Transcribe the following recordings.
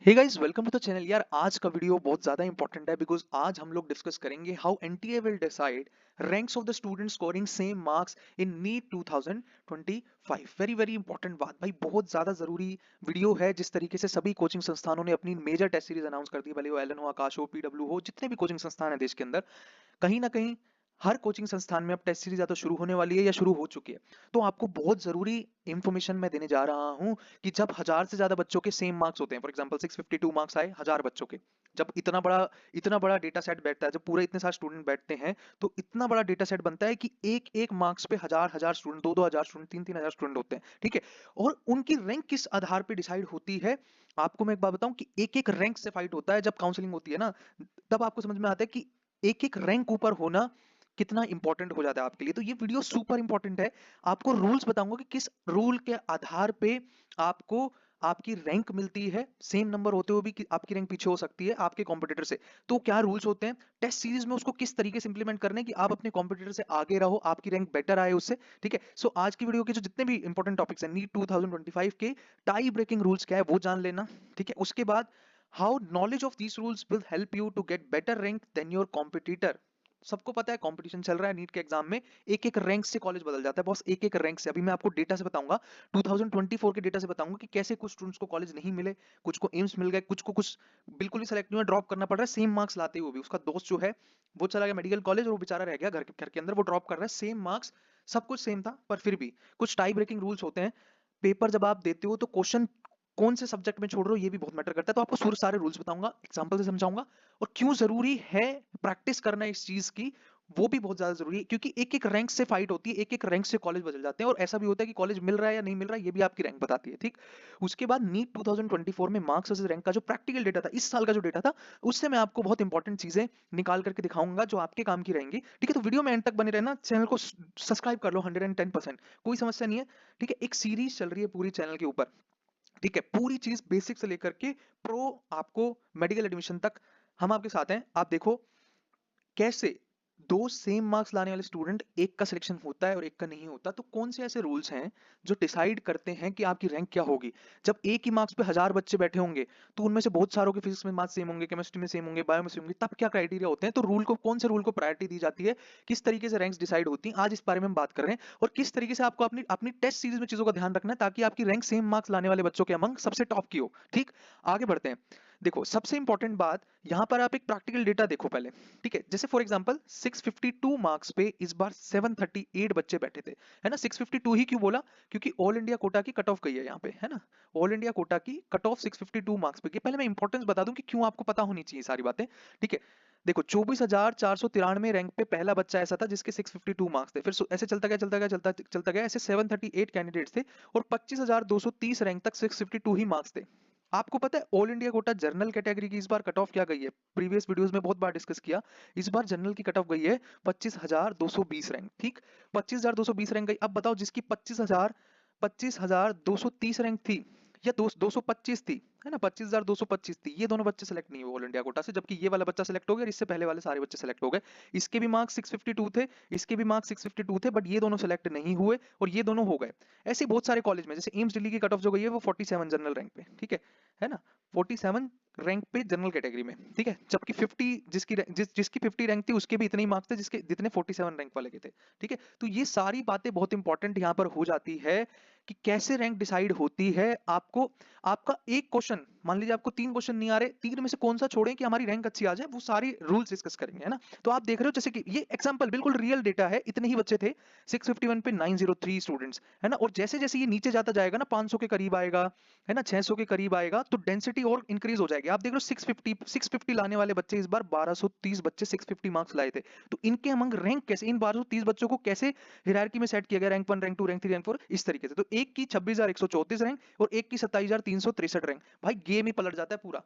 Hey guys, welcome to the channel. यार आज का वीडियो बहुत ज्यादा इंपॉर्टेंट है बिकॉज आज हम लोग डिस्कस करेंगे how NTA will decide ranks of the student scoring same marks in NEET 2025। Very very important बात भाई, बहुत ज्यादा जरूरी वीडियो है। जिस तरीके से सभी कोचिंग संस्थानों ने अपनी मेजर टेस्ट सीरीज अनाउंस कर दी, भले वो एलन हो, आकाश हो, पीडब्ल्यू हो, जितने भी कोचिंग संस्थान है देश के अंदर, कहीं ना कहीं हर कोचिंग संस्थान में अब टेस्ट सीरीज या तो शुरू होने वाली है या शुरू हो चुकी है। तो आपको बहुत जरूरी इंफॉर्मेशन मैं देने जा रहा हूं कि जब 1000 से ज्यादा बच्चों के सेम मार्क्स होते हैं, फॉर एग्जांपल 652 मार्क्स आए 1000 बच्चों के, जब इतना बड़ा डेटा सेट बैठता है, जब पूरे इतने सारे स्टूडेंट बैठते हैं, तो इतना बड़ा डेटा सेट बनता है कि एक एक मार्क्स पे हजार हजार स्टूडेंट, दो दो हजार स्टूडेंट, तीन तीन हजार स्टूडेंट होते हैं। ठीक है, और उनकी रैंक किस आधार पे डिसाइड होती है? आपको मैं एक बात बताऊं कि एक एक रैंक से फाइट होता है। जब काउंसलिंग होती है ना, तब आपको समझ में आता है कि एक एक रैंक ऊपर होना कितना इंपॉर्टेंट हो जाता है आपके लिए। तो ये वीडियो सुपर इंपॉर्टेंट है। आपको रूल्स बताऊंगा कि किस रूल के आधार पे आपको आपकी रैंक मिलती है, सेम नंबर होते हुए भी कि आपकी रैंक पीछे हो सकती है आपके कॉम्पिटिटर से। तो क्या रूल्स होते हैं टेस्ट सीरीज में, उसको किस तरीके से इंप्लीमेंट करने कि आप अपने कॉम्पिटिटर से आगे रहो, आपकी रैंक बेटर आए उससे। ठीक है, सो आज की वीडियो के जो जितने भी इंपॉर्टेंट टॉपिक्स हैं नीट 2025 के, टाई ब्रेकिंग रूल्स क्या है वो जान लेना। ठीक है, उसके बाद how knowledge of these rules will help you to get better rank than your competitor. सबको पता है कंपटीशन चल रहा है नीट के एग्जाम में, एक एक रैंक से कॉलेज बदल जाता है बॉस, एक एक रैंक से। अभी मैं आपको डेटा से बताऊंगा, 2024 के डेटा से बताऊंगा कि कैसे कुछ स्टूडेंट्स को कॉलेज नहीं मिले, कुछ को एम्स मिल गए, कुछ को कुछ बिल्कुल ही सेलेक्ट नहीं हुआ, ड्रॉप करना पड़ रहा है सेम मार्क्स लाते हुए भी। उसका दोस्त जो है वो चला गया मेडिकल कॉलेज और वो बेचारा रह गया घर के अंदर, वो ड्रॉप कर रहा है, सेम मार्क्स, सब कुछ सेम था, पर फिर भी कुछ टाई ब्रेकिंग रूल्स होते हैं। पेपर जब आप देते हो तो क्वेश्चन कौन से सब्जेक्ट में छोड़ रहे हो ये भी बहुत मैटर करता है। तो आपको सारे रूल्स बताऊंगा, एग्जांपल से समझाऊंगा, और क्यों जरूरी है प्रैक्टिस करना इस चीज की, वो भी बहुत ज्यादा जरूरी है। क्योंकि एक एक रैंक से फाइट होती है, एक एक रैंक से कॉलेज बदल जाते हैं, और ऐसा भी होता है कि कॉलेज मिल रहा है या नहीं मिल रहा है ये भी आपकी रैंक बताती है। ठीक, उसके बाद नीट 2024 में मार्क्स वर्सेस रैंक का जो प्रैक्टिकल डेटा था, इस साल का जो डेटा था, उससे मैं आपको बहुत इंपॉर्टेंट चीजें निकाल करके दिखाऊंगा जो आपके काम की रहेंगी। ठीक है, तो वीडियो में एंड तक बने रहना, चैनल को सब्सक्राइब कर लो 110%, कोई समस्या नहीं है। ठीक है, एक सीरीज चल रही है पूरी चैनल के ऊपर। ठीक है, पूरी चीज बेसिक से लेकर के प्रो, आपको मेडिकल एडमिशन तक हम आपके साथ हैं। आप देखो कैसे दो सेम मार्क्स लाने वाले स्टूडेंट, एक का सिलेक्शन होता है और एक का नहीं होता। तो कौन से ऐसे रूल्स हैं जो डिसाइड करते हैं कि आपकी रैंक क्या होगी? जब एक ही मार्क्स पे 1000 बच्चे बैठे होंगे, तो उनमें से बहुत सारों के फिजिक्स में मार्क्स सेम होंगे, केमिस्ट्री में सेम होंगे, बायो में सेम होंगे, तब क्या क्राइटेरिया होते हैं? तो रूल को, कौन से रूल को प्रायोरिटी दी जाती है, किस तरीके से रैंक्स डिसाइड होती हैं, आज इस बारे में हम बात कर रहे हैं। और किस तरीके से आपको अपनी अपनी टेस्ट सीरीज में चीजों का ध्यान रखना है ताकि आपकी रैंक सेम मार्क्स लाने वाले बच्चों के अमंग सबसे टॉप की हो। ठीक, आगे बढ़ते हैं। देखो सबसे इंपॉर्टेंट बात, यहां पर आप एक प्रैक्टिकल डेटा देखो पहले। ठीक है, जैसे फॉर एग्जांपल 652 मार्क्स पे इस बार 738 बच्चे बैठे थे, है ना। 652 ही क्यों बोला? क्योंकि ऑल इंडिया कोटा की कट ऑफ गई है यहाँ पे, है ना। ऑल इंडिया कोटा की कट ऑफ 652 मार्क्स पे की। पहले मैं इंपॉर्टेंस बता दूं कि क्यों आपको पता होनी चाहिए सारी बातें। ठीक है, देखो 24,493 रैंक पे पहला बच्चा ऐसा था जिसके 652 मार्क्स थे, फिर ऐसे चलता गया, ऐसे 738 कैंडिडेट्स थे, और 25,230 रैंक तक 652 ही मार्क्स थे। आपको पता है all India quota general category की इस बार कट ऑफ क्या गई है? प्रीवियस वीडियोस में बहुत बार डिस्कस किया, इस बार जनरल की कट ऑफ गई है 25,220 रैंक। ठीक, 25,220 रैंक गई। अब बताओ जिसकी 25,230 रैंक थी या 225 थी, है ना, 25,225 थी, ये दोनों बच्चे सेलेक्ट नहीं हुए ऑल इंडिया कोटा से, जबकि ये वाला बच्चा सेलेक्ट हो गया और इससे पहले वाले सारे बच्चे सेलेक्ट हो गए। इसके भी मार्क्स 652 थे, इसके भी मार्क्स 652 थे, बट ये दोनों सेलेक्ट नहीं हुए और ये दोनों हो गए। ऐसे बहुत सारे कॉलेज में, जैसे एम्स दिल्ली की कट ऑफ जो गई है वो 47 जनरल रैंक पे। ठीक है ना, 47 रैंक पे जनरल कैटेगरी में। ठीक है, जबकि 50 जिसकी 50 रैंक थी उसके भी इतने ही मार्क्स थे जिसके जितने 47 रैंक वाले के थे। ठीक है, तो ये सारी बातें बहुत इंपॉर्टेंट यहाँ पर हो जाती है कि कैसे रैंक डिसाइड होती है। आपको, आपका एक क्वेश्चन, मान लीजिए आपको 3 क्वेश्चन नहीं आ रहे, 3 में से कौन सा छोड़ें कि हमारी रैंक अच्छी आ जाए, वो सारी रूल्स डिस्कस करेंगे, है ना। तो आप देख रहे हो जैसे कि ये एग्जांपल बिल्कुल रियल डेटा है, इतने ही बच्चे थे 651 पे 903 स्टूडेंट्स, है ना। और जैसे जैसे ये नीचे जाता जाएगा ना, 500 के करीब आएगा, है ना, 600 के करीब आएगा, तो डेंसिटी और इंक्रीज हो जाएगी। आप देख लो 650 लाने वाले बच्चे इस बार 1230 बच्चे 650 मार्क्स लाए थे। तो इनके अमंग रैंक कैसे, इन 1230 बच्चों को कैसे हिरार्की में सेट किया गया, रैंक 1, रैंक 2, रैंक 3, रैंक 4, इस तरीके से। तो एक की 26,134 रैंक और एक की 27,363 रैंक, भाई गेम ही पलट जाता है, पूरा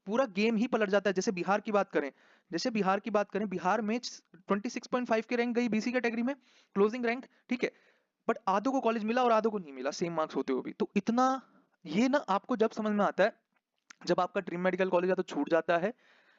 पूरा गेम ही पलट जाता है। जैसे बिहार की बात करें, बिहार में 26.5 की रैंक गई बीसी कैटेगरी में, क्लोजिंग रैंक। ठीक है, बट आधों को कॉलेज मिला और आधों को नहीं मिला, सेम मार्क्स होते हुए भी। तो इतना, ये ना आपको जब समझ में आता है, जब आपका ड्रीम मेडिकल कॉलेज या तो छूट जाता है,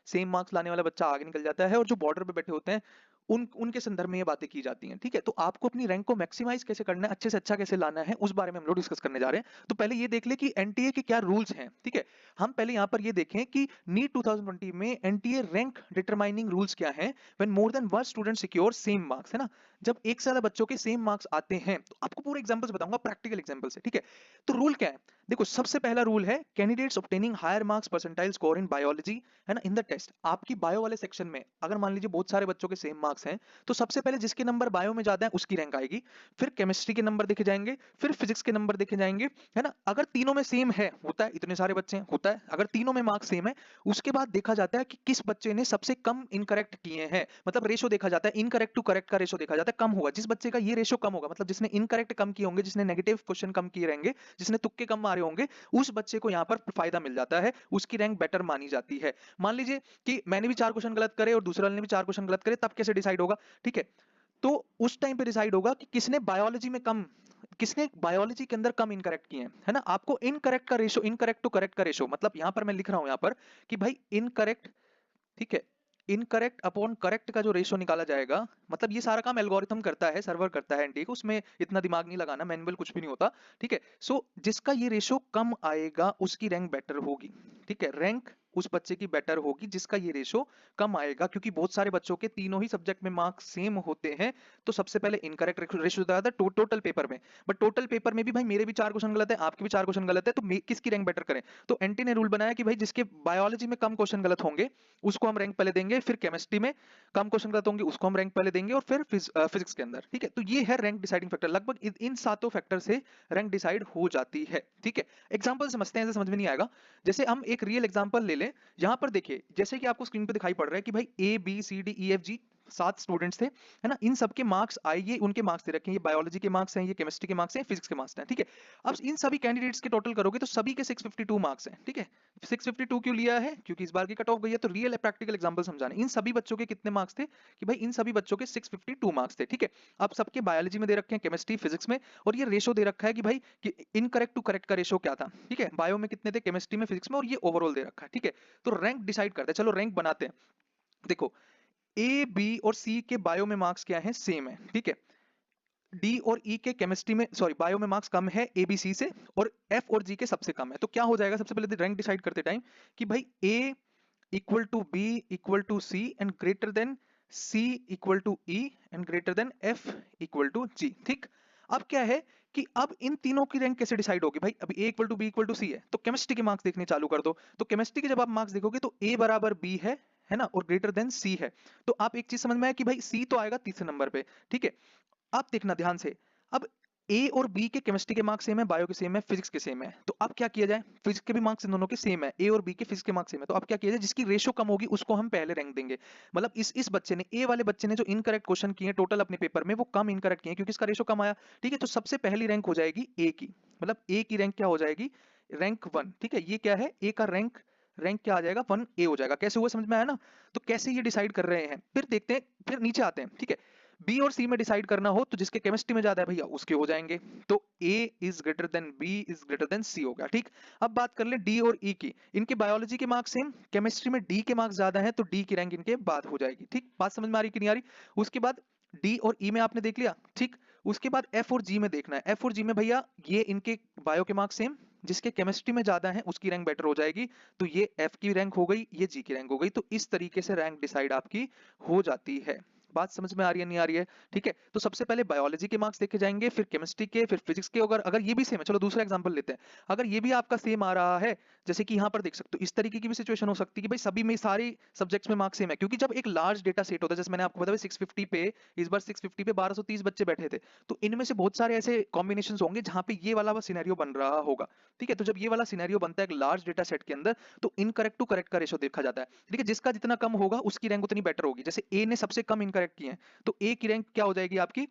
सेम मार्क्स लाने वाला बच्चा आगे निकल जाता है, और जो बॉर्डर पे बैठे होते हैं उनके संदर्भ में ये बातें की जाती हैं। ठीक है, तो आपको अपनी रैंक को मैक्सिमाइज कैसे करना है, अच्छे से अच्छा कैसे लाना है, उस बारे में हम लोग डिस्कस करने जा रहे हैं। तो पहले ये देख ले कि एनटीए के क्या रूल्स हैं। ठीक है, हम पहले यहाँ पर ये देखें कि नीट 2020 में एनटीए रैंक डिटरमाइनिंग रूल्स क्या हैं when more than one student secure same marks, है ना। जब एक से ज्यादा बच्चों के सेम मार्क्स आते हैं, तो आपको पूरे एग्जांपल्स बताऊंगा, प्रैक्टिकल एग्जांपल से। ठीक है, तो रूल क्या है, देखो सबसे पहला रूल है candidates obtaining higher marks percentile score in biology, है ना, इन द टेस्ट। आपकी बायो वाले सेक्शन में अगर मान लीजिए बहुत सारे बच्चों के सेम मार्क्स हैं, तो सबसे पहले जिसके नंबर बायो में ज्यादा है उसकी रैंक आएगी, फिर केमिस्ट्री के नंबर देखे जाएंगे, फिर फिजिक्स के नंबर देखे जाएंगे, है ना। अगर तीनों में सेम है, होता है, इतने सारे बच्चे हैं, होता है, अगर तीनों में मार्क्स सेम है, उसके बाद देखा जाता है कि किस बच्चे ने सबसे कम इनकरेक्ट किए हैं, मतलब रेशो देखा जाता है, इनकरेक्ट टू करेक्ट का रेशो देखा जाता है, कम होगा जिस बच्चे का ये रेशो कम होगा, मतलब जिसने इनकरेक्ट कम किए होंगे, जिसने नेगेटिव क्वेश्चन कम किए रहेंगे, जिसने तुक्के कम मारे होंगे, उस बच्चे को यहाँ पर फायदा मिल जाता है, उसकी रैंक बेटर मानी जाती है। मान लीजिए कि मैंने भी 4 क्वेश्चन गलत करे और दूसरे वाले ने भी 4 क्वेश्चन गलत करे, तब कैसे डिसाइड होगा। ठीक है, तो उस टाइम पे डिसाइड होगा कि किसने बायोलॉजी में कम, किसने बायोलॉजी के अंदर कम इनकरेक्ट किए हैं, है ना। आपको इनकरेक्ट का रेशो, इनकरेक्ट टू करेक्ट का रेशो, मतलब यहां पर मैं लिख रहा हूं यहां पर कि भाई इनकरेक्ट, ठीक है, इनकरेक्ट अपॉन करेक्ट का जो रेशो निकाला जाएगा, मतलब ये सारा काम एल्गोरिथम करता है, सर्वर करता है एनटीए को, उसमें इतना दिमाग नहीं लगाना, मैनुअल कुछ भी नहीं होता। ठीक है, सो जिसका ये रेशो कम आएगा उसकी रैंक बेटर होगी। ठीक है, रैंक उस बच्चे की बेटर होगी जिसका ये रेशो कम आएगा, क्योंकि बहुत सारे बच्चों के तीनों ही सब्जेक्ट में मार्क्स सेम होते हैं। तो सबसे पहले इनकरेक्ट रेशो होता है टोटल पेपर में, बट टोटल पेपर में भी भाई मेरे भी 4 क्वेश्चन गलत है, आपके भी 4 क्वेश्चन गलत है, तो किसकी रैंक बेटर करें। तो एनटी ने रूल बनाया कि भाई जिसके बायोलॉजी में कम क्वेश्चन गलत होंगे उसको हम रैंक पहले देंगे, फिर केमिस्ट्री में कम क्वेश्चन गलत होंगे उसको हम रैंक पहले देंगे, और फिर फिजिक्स के अंदर। ठीक है, तो ये है रैंक डिसाइडिंग फैक्टर, लगभग इन सातों फैक्टर से रैंक डिसाइड हो जाती है। ठीक है, एग्जांपल समझते हैं, समझ में नहीं आएगा, जैसे हम एक रियल एग्जांपल ले लें। यहां पर देखिए, जैसे कि आपको स्क्रीन पे दिखाई पड़ रहा है कि भाई A B C D E F G 7 students थे, है ना, इन सबके मार्क्स आए, ये उनके मार्क्स दे रखे हैं, ये बायोलॉजी के मार्क्स हैं, ये केमिस्ट्री के मार्क्स हैं, फिजिक्स के मार्क्स हैं। ठीक है, अब इन सभी कैंडिडेट्स के टोटल करोगे तो सभी के 652 मार्क्स हैं। ठीक है, 652 क्यों लिया है, क्योंकि इस बार की कट ऑफ गई है, तो रियल प्रैक्टिकल एग्जांपल समझाने। इन सभी बच्चों के कितने मार्क्स थे कि भाई इन सभी बच्चों के 652 मार्क्स थे। ठीक है, अब सबके बायोलॉजी में दे रखे हैं, केमिस्ट्री फिजिक्स में, और ये रेशो दे रखा है कि भाई कि इनकरेक्ट टू करेक्ट का रेशो क्या था। ठीक है, बायो में कितने थे, केमिस्ट्री में, फिजिक्स में, और ये ओवरऑल दे रखा है। ठीक है, तो रैंक डिसाइड करते हैं, चलो रैंक बनाते हैं। देखो ए बी और सी के बायो में मार्क्स क्या है, सेम है। ठीक है, डी और ई के केमिस्ट्री में, सॉरी, बायो में मार्क्स कम है ए बी सी से, और एफ और जी के सबसे कम है। तो क्या हो जाएगा, सबसे पहले रैंक डिसाइड करते टाइम कि भाई A equal to B equal to C and greater than C equal to E and greater than F equal to G. ठीक, अब क्या है कि अब इन तीनों की रैंक कैसे डिसाइड होगी, भाई अभी A equal to B equal to C है, तो केमिस्ट्री के मार्क्स देखने चालू कर दो। तो केमिस्ट्री के जब आप मार्क्स देखोगे तो ए बराबर बी है ना, और ग्रेटर देन सी है। तो आप एक चीज समझ में आया कि भाई सी तो आएगा तीसरे नंबर पे। ठीक है, आप देखना ध्यान से, अब ए और बी के केमिस्ट्री के मार्क्स सेम है, बायो के सेम है, फिजिक्स के सेम है, तो अब क्या किया जाए, फिजिक्स के भी मार्क्स इन दोनों के सेम है, ए और बी के फिजिक्स के मार्क्स सेम है, तो अब क्या किया जाए, जिसकी रेशो कम होगी उसको हम पहले रैंक देंगे। मतलब इस बच्चे ने, ए वाले बच्चे ने जो इनकरेक्ट क्वेश्चन किए टोटल अपने पेपर में, वो कम इनकरेक्ट किए क्योंकि इसका रेशो कम आया। ठीक है, तो सबसे पहली रैंक हो जाएगी ए की, मतलब ए की रैंक क्या हो जाएगी, रैंक 1। ठीक है, ये क्या है, ए का रैंक, रैंक क्या आ जाएगा, 1 ए हो जाएगा। कैसे हुआ समझ में आया ना। तो कैसे ये डिसाइड कर रहे हैं, फिर देखते हैं, फिर नीचे आते हैं। ठीक है, बी और सी में डिसाइड करना हो तो जिसके केमिस्ट्री में ज्यादा है भैया उसके हो जाएंगे, तो A is greater than B is greater than C हो गया। ठीक, अब बात कर ले डी और ई की, इनके बायोलॉजी के मार्क्स सेम, केमिस्ट्री में डी के मार्क्स ज्यादा है, तो डी की रैंक इनके बाद हो जाएगी। ठीक, बात समझ में आ रही कि नहीं आ रही। उसके बाद डी और ई में आपने देख लिया। ठीक, उसके बाद एफ और जी में देखना है, एफ और जी में भैया ये इनके बायो के मार्क्स सेम, जिसके केमिस्ट्री में ज्यादा है उसकी रैंक बेटर हो जाएगी, तो ये एफ की रैंक हो गई, ये जी की रैंक हो गई। तो इस तरीके से रैंक डिसाइड आपकी हो जाती है। बात समझ में आ रही है नहीं आ रही है। ठीक है, तो सबसे पहले बायोलॉजी के मार्क्स देखे जाएंगे, फिर केमिस्ट्री के, फिर फिजिक्स के। अगर अगर ये भी सेम है, चलो दूसरा एग्जांपल लेते हैं, अगर ये भी आपका सेम आ रहा है, जैसे कि यहाँ पर देख सकते हो, इस तरीके की भी सिचुएशन हो सकती है कि भाई सभी में सारे सब्जेक्ट्स में मार्क्स सेम है, क्योंकि जब एक लार्ज डेटा सेट होता है, जैसे मैंने आपको बताया 650 पे, इस बार 650 पे 1230 बच्चे बैठे थे, तो इनमें से बहुत सारे ऐसे कॉम्बिनेशन होंगे जहां पे ये वाला सिनेरियो बन रहा होगा। ठीक है, तो जब ये वाला सिनेरियो बनता है एक लार्ज डेटा सेट के अंदर, तो इनकरेक्ट टू करेक्ट का रेशो देखा जाता है। ठीक है, जिसका जितना कम होगा उसकी रैंक उतनी बेटर होगी। जैसे ए ने सबसे कम इनकरेक्ट किए हैं, तो ए की रैंक क्या हो जाएगी आपकी,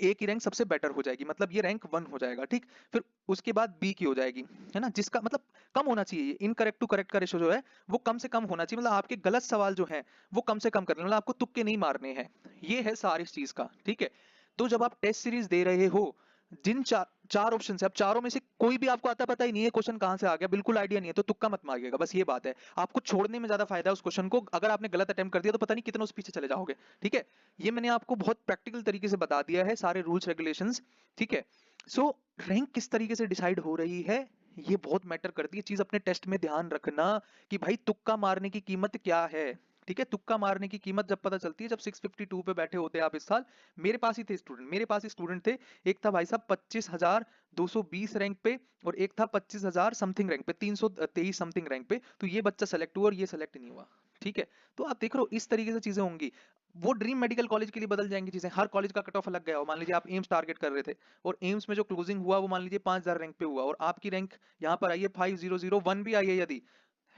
ए की रैंक सबसे बेटर हो जाएगी, मतलब ये रैंक 1 हो जाएगा। ठीक, फिर उसके बाद बी की हो जाएगी, है ना, जिसका मतलब कम होना चाहिए, इनकरेक्ट टू करेक्ट का रेशो जो है वो कम से कम होना चाहिए, मतलब आपके गलत सवाल जो है वो कम से कम करने, मतलब आपको तुक्के नहीं मारने हैं। ये है सारी चीज का। ठीक है, तो जब आप टेस्ट सीरीज दे रहे हो, जिन चार ऑप्शन है, अब चारों में से कोई भी आपको आता पता ही नहीं है क्वेश्चन कहां से आ गया, बिल्कुल आइडिया नहीं है, तो तुक्का मत मारिएगा, बस ये बात है। आपको छोड़ने में ज्यादा फायदा है उस क्वेश्चन को, अगर आपने गलत अटेम्प्ट कर दिया तो पता नहीं कितने उस पीछे चले जाओगे। ठीक है, ये मैंने आपको बहुत प्रैक्टिकल तरीके से बता दिया है, सारे रूल्स रेगुलेशंस। ठीक है, सो रैंक किस तरीके से डिसाइड हो रही है, ये बहुत मैटर करती है चीज, अपने टेस्ट में ध्यान रखना कि भाई तुक्का मारने की कीमत क्या है। ठीक है, तुक्का मारने की कीमत जब पता चलती है जब 652 पे बैठे होते हैं आप इस साल। मेरे पास ही थे स्टूडेंट, मेरे पास ही स्टूडेंट थे, एक था भाई साहब 25,220 रैंक पे, और एक था 25,000 समथिंग रैंक पे, 323 समथिंग रैंक पे, तो ये बच्चा सेलेक्ट हुआ और ये सेलेक्ट नहीं हुआ। ठीक है, तो आप देख रहे हो इस तरीके से चीजें होंगी। वो ड्रीम मेडिकल कॉलेज के लिए बदल जाएंगी चीजें, हर कॉलेज का कट ऑफ अलग गया हो, मान लीजिए आप एम्स टारगेट कर रहे थे और एम्स में जो क्लोजिंग हुआ वो मान लीजिए 5,000 रैंक पे हुआ, और आपकी रैंक यहाँ पर आई है 5001 भी आई है, यदि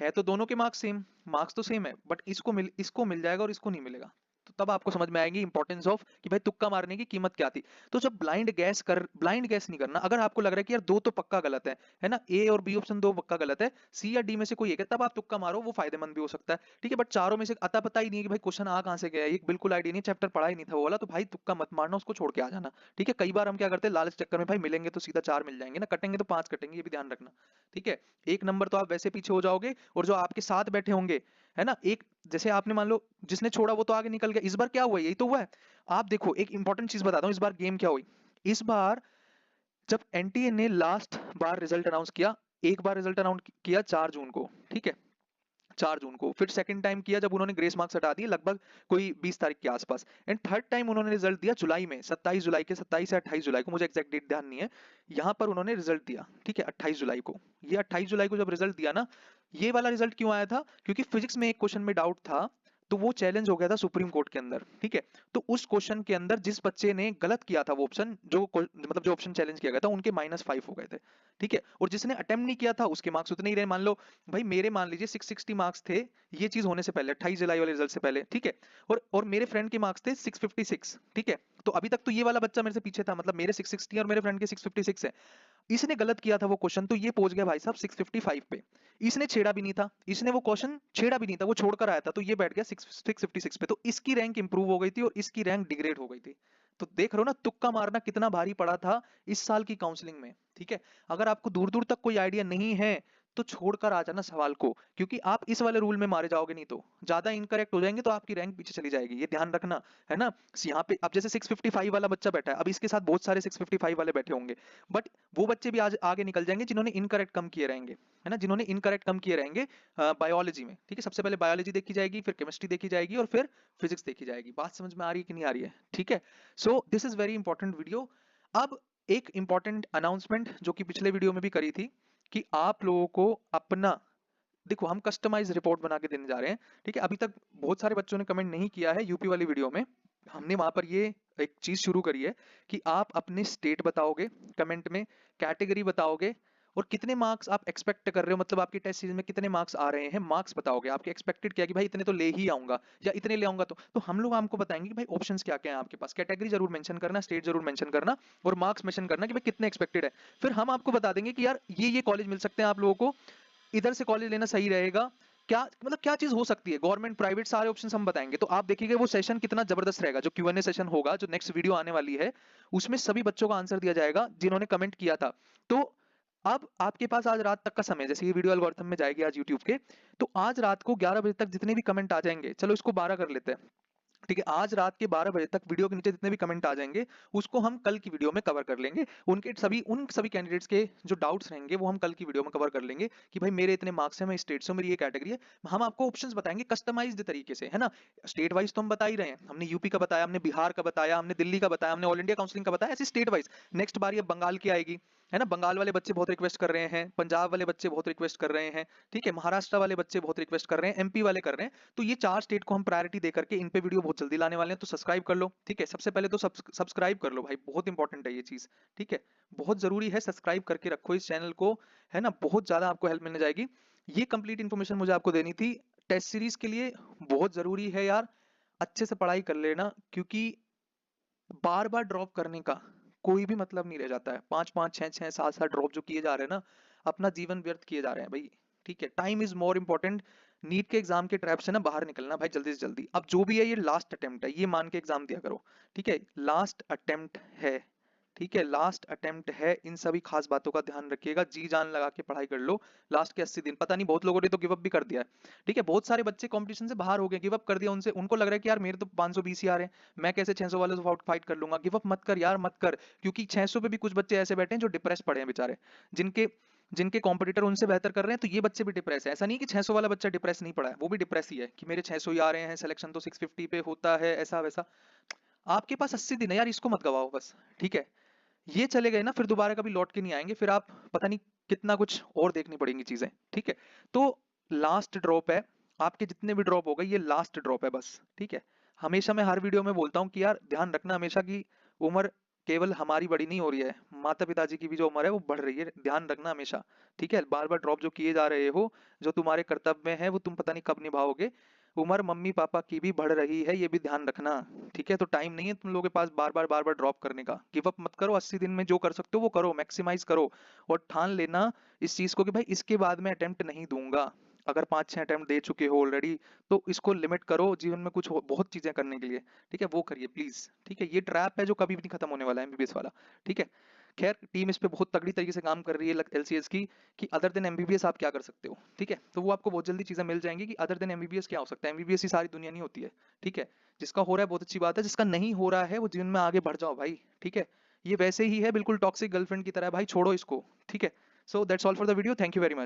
है तो दोनों के मार्क्स सेम, मार्क्स तो सेम है, बट इसको मिल जाएगा और इसको नहीं मिलेगा, तो तब आपको समझ में आएगी इंपॉर्टेंस ऑफ कि भाई तुक्का मारने की कीमत क्या थी। तो जब ब्लाइंड गैस नहीं करना, अगर आपको लग रहा है कि यार दो तो पक्का गलत है ना, ए और बी ऑप्शन दो पक्का गलत है, सी या डी में से कोई एक है, तब आप तुक्का मारो, वो फायदेमंद भी हो सकता है। ठीक है, बट चारों में से अता पता ही नहीं है कि भाई क्वेश्चन आ कहां से गया है, एक बिल्कुल आइडिया नहीं, चैप्टर पढ़ा ही नहीं था वो वाला, तो भाई तुक्का मत मारना, उसको छोड़ के आ जाना। ठीक है, कई बार हम क्या करते हैं लालच चक्कर में, भाई मिलेंगे तो सीधा 4 मिल जाएंगे ना, कटेंगे तो 5 कटेंगे, ये भी ध्यान रखना। ठीक है, एक नंबर तो आप वैसे पीछे हो जाओगे, और जो आपके साथ बैठे होंगे, है ना, एक जैसे आपने मान लो जिसने छोड़ा वो तो आगे निकल गया, इस बार क्या हुआ, यही तो हुआ है। आप देखो एक इंपॉर्टेंट चीज बताता हूँ, इस बार गेम क्या हुई। इस बार जब एनटीए ने लास्ट बार रिजल्ट अनाउंस किया, एक बार रिजल्ट अनाउंस किया 4 जून को, ठीक है, 4 जून को, फिर सेकंड टाइम किया जब उन्होंने ग्रेस मार्क्स हटा दिए लगभग कोई 20 तारीख के आसपास, एंड थर्ड टाइम उन्होंने रिजल्ट दिया जुलाई में, 27 जुलाई के, 27 या 28 जुलाई को, मुझे एग्जैक्ट डेट ध्यान नहीं है, यहाँ पर उन्होंने रिजल्ट दिया। ठीक है, 28 जुलाई को, ये 28 जुलाई को जब रिजल्ट दिया ना, ये वाला रिजल्ट क्यों आया था, क्योंकि फिजिक्स में एक क्वेश्चन में डाउट था, तो वो चैलेंज हो गया था सुप्रीम कोर्ट के अंदर। ठीक है, तो उस क्वेश्चन के अंदर जिस बच्चे ने गलत किया था वो ऑप्शन, मतलब जो ऑप्शन चैलेंज किया गया था, उनके -5 हो गए थे। ठीक है, और जिसने अटेम्प्ट नहीं किया था उसके मार्क्स उतने ही रहे, मान लो भाई मेरे मान लीजिए 660 मार्क्स थे, ये चीज होने से पहले 28 जुलाई वाले रिजल्ट से पहले। ठीक है, और मेरे फ्रेंड के मार्क्स थे 656। ठीक है, तो अभी तक तो ये वाला बच्चा मेरे से पीछे था, मतलब मेरे 660 और मेरे फ्रेंड के 656 है, इसने गलत किया था वो क्वेश्चन, तो ये पहुंच गया भाई साहब 655 पे, इसने छेड़ा भी नहीं था, इसने वो क्वेश्चन छेड़ा भी नहीं था, वो छोड़कर आया था, तो ये बैठ गया 656 पे, तो इसकी रैंक इंप्रूव हो गई थी और इसकी रैंक डिग्रेड हो गई थी। तो देख रहे हो ना तुक्का मारना कितना भारी पड़ा था इस साल की काउंसलिंग में। ठीक है, अगर आपको दूर दूर तक कोई आइडिया नहीं है तो छोड़कर आ जाना सवाल को, क्योंकि आप इस वाले रूल में मारे जाओगे, नहीं तो ज्यादा इनकरेक्ट हो जाएंगे तो आपकी रैंक पीछे चली जाएगी, ये ध्यान रखना। है ना, यहाँ पे अब जैसे 655 वाला बच्चा बैठा है, अब इसके साथ बहुत सारे 655 वाले बैठे होंगे, बट वो बच्चे भी आज आगे निकल जाएंगे जिन्होंने इनकरेक्ट कम किए रहेंगे, है ना, जिन्होंने इनकरेक्ट कम किए रहेंगे बायोलॉजी में। ठीक है, सबसे पहले बायोलॉजी देखी जाएगी, फिर केमिस्ट्री देखी जाएगी, और फिर फिजिक्स देखी जाएगी। बात समझ में आ रही है कि नहीं आ रही है? ठीक है, so this is very important video. अब एक इंपॉर्टेंट अनाउंसमेंट जो कि पिछले वीडियो में भी करी थी, कि आप लोगों को अपना, देखो हम कस्टमाइज रिपोर्ट बना के देने जा रहे हैं। ठीक है, अभी तक बहुत सारे बच्चों ने कमेंट नहीं किया है यूपी वाली वीडियो में, हमने वहां पर ये एक चीज शुरू करी है कि आप अपने स्टेट बताओगे कमेंट में, कैटेगरी बताओगे, और कितने मार्क्स आप एक्सपेक्ट कर रहे हो, मतलब आपकी टेस्ट सीरीज में कितने मार्क्स आ रहे हैं, मार्क्स बताओगे, आपके एक्सपेक्टेड क्या, कि भाई इतने तो ले ही आऊंगा या इतने ले आऊंगा, तो हम लोग आपको बताएंगे कि भाई ऑप्शंस क्या क्या है आपके पास, कैटेगरी जरूर मेंशन करना, स्टेट जरूर मेंशन करना, और मार्क्स मेंशन करना कि भाई कितने एक्सपेक्टेड है। फिर हम आपको बता देंगे कि यार ये कॉलेज मिल सकते हैं आप लोगों को, इधर से कॉलेज लेना सही रहेगा, क्या मतलब क्या चीज हो सकती है, गवर्नमेंट प्राइवेट सारे ऑप्शंस हम बताएंगे। तो आप देखिएगा वो सेशन कितना जबरदस्त रहेगा, जो Q&A सेशन होगा, जो नेक्स्ट वीडियो आने वाली है, उसमें सभी बच्चों का आंसर दिया जाएगा जिन्होंने कमेंट किया था। तो अब आपके पास आज रात तक का समय, जैसे ये वीडियो एल्गोरिथम में जाएगी आज यूट्यूब के, तो आज रात को 11 बजे तक जितने भी कमेंट आ जाएंगे, चलो इसको 12 कर लेते हैं, ठीक है, आज रात के 12 बजे तक वीडियो के नीचे जितने भी कमेंट आ जाएंगे उसको हम कल की वीडियो में कवर कर लेंगे, उन सभी कैंडिडेट्स के जो डाउट्स रहेंगे वो हम कल की वीडियो में कवर कर लेंगे, कि भाई मेरे इतने मार्क्स हैं, मैं स्टेट से, मेरी ये कैटेगरी है, हम आपको ऑप्शंस बताएंगे कस्टमाइज्ड तरीके से, है ना। स्टेट वाइज तो हम बता ही रहे हैं, हमने यूपी का बताया, हमने बिहार का बताया, हमने दिल्ली का बताया, हमने ऑल इंडिया काउंसलिंग का बताया, ऐसे स्टेट वाइज। नेक्स्ट बार ये बंगाल की आएगी, है ना, बंगाल वाले बच्चे बहुत रिक्वेस्ट कर रहे हैं, पंजाब वाले बच्चे बहुत रिक्वेस्ट कर रहे हैं, ठीक है, महाराष्ट्र वाले बच्चे बहुत रिक्वेस्ट कर रहे हैं, एमपी वाले कर रहे हैं, तो ये 4 स्टेट को हम प्रायोरिटी देकर के इन पे वीडियो बहुत जल्दी लाने वाले हैं, तो सब्सक्राइब कर लो। ठीक है, सबसे पहले तो सब्सक्राइब कर लो भाई, बहुत इंपॉर्टेंट है ये चीज। ठीक है, बहुत जरूरी है, सब्सक्राइब करके रखो इस चैनल को, है ना, बहुत ज्यादा आपको हेल्प मिलने जाएगी। ये कंप्लीट इन्फॉर्मेशन मुझे आपको देनी थी, टेस्ट सीरीज के लिए बहुत जरूरी है यार, अच्छे से पढ़ाई कर लेना, क्योंकि बार बार ड्रॉप करने का कोई भी मतलब नहीं रह जाता है, 5-5 6-6 7-7 ड्रॉप जो किए जा रहे हैं ना, अपना जीवन व्यर्थ किए जा रहे हैं भाई। ठीक है, time is more important, NEET के एग्जाम के ट्रैप से ना बाहर निकलना भाई जल्दी से जल्दी, अब जो भी है ये लास्ट अटेम्प्ट है, ये मान के एग्जाम दिया करो। ठीक है, लास्ट अटेम्प्ट है, ठीक है, लास्ट अटेम्प्ट है, इन सभी खास बातों का ध्यान रखिएगा, जी जान लगा के पढ़ाई कर लो। लास्ट के 80 दिन, पता नहीं बहुत लोगों ने तो गिव अप भी कर दिया है। ठीक है, बहुत सारे बच्चे कंपटीशन से बाहर हो गए, गिव अप कर दिया, उनसे उनको लग रहा है कि यार मेरे तो 520 ही आ रहे हैं, मैं कैसे 600 वाले से फाइट कर लूंगा। गिव अप मत कर यार, मत कर, क्योंकि 600 पे भी कुछ बच्चे ऐसे बैठे हैं जो डिप्रेस पड़े हैं बेचारे, जिनके जिनके कॉम्पिटिटर उनसे बेहतर कर रहे हैं, तो ये बच्चे भी डिप्रेस है। ऐसा नहीं कि 600 वाला बच्चा डिप्रेस नहीं पड़ा है, वो भी डिप्रेस ही है कि मेरे 600 ही आ रहे हैं, सिलेक्शन तो 650 पे होता है, ऐसा वैसा। आपके पास 80 दिन है यार, इसको मत गवाओ बस। ठीक है, ये चले गए ना, फिर दोबारा कभी लौट के नहीं आएंगे, फिर आप पता नहीं कितना कुछ और देखनी पड़ेंगी चीजें। ठीक है, तो लास्ट ड्रॉप है, आपके जितने भी ड्रॉप हो गए ये लास्ट ड्रॉप है बस। ठीक है, हमेशा मैं हर वीडियो में बोलता हूँ कि यार ध्यान रखना हमेशा की उम्र केवल हमारी बड़ी नहीं हो रही है, माता पिताजी की भी जो उम्र है वो बढ़ रही है, ध्यान रखना हमेशा। ठीक है, बार बार ड्रॉप जो किए जा रहे हो, जो तुम्हारे कर्तव्य में है वो तुम पता नहीं कब निभाओगे, उम्र मम्मी पापा की भी बढ़ रही है, ये भी ध्यान रखना। ठीक है, तो टाइम नहीं है तुम लोगों के पास बार बार ड्रॉप करने का। गिव अप मत करो, 80 दिन में जो कर सकते हो वो करो, मैक्सिमाइज करो, और ठान लेना इस चीज को कि भाई इसके बाद मैं अटेम्प्ट नहीं दूंगा। अगर 5-6 अटेम्प्ट दे चुके हो ऑलरेडी, तो इसको लिमिट करो, जीवन में कुछ बहुत चीजें करने के लिए। ठीक है, वो करिए प्लीज। ठीक है, ये ट्रैप है जो कभी भी नहीं खत्म होने वाला है, एमबीबीएस वाला। ठीक है, खैर टीम इस पे बहुत तगड़ी तरीके से काम कर रही है एलसीएस की, कि अदर देन एमबीबीएस आप क्या कर सकते हो। ठीक है, तो वो आपको बहुत जल्दी चीजें मिल जाएंगी कि अदर देन एमबीबीएस क्या हो सकता है, एमबीबीएस ही सारी दुनिया नहीं होती है। ठीक है, जिसका हो रहा है बहुत अच्छी बात है, जिसका नहीं हो रहा है वो जीवन में आगे बढ़ जाओ भाई। ठीक है, ये वैसे ही है बिल्कुल टॉक्सिक गर्लफ्रेंड की तरह, भाई छोड़ो इसको। ठीक है, so that's all for the video, thank you very much.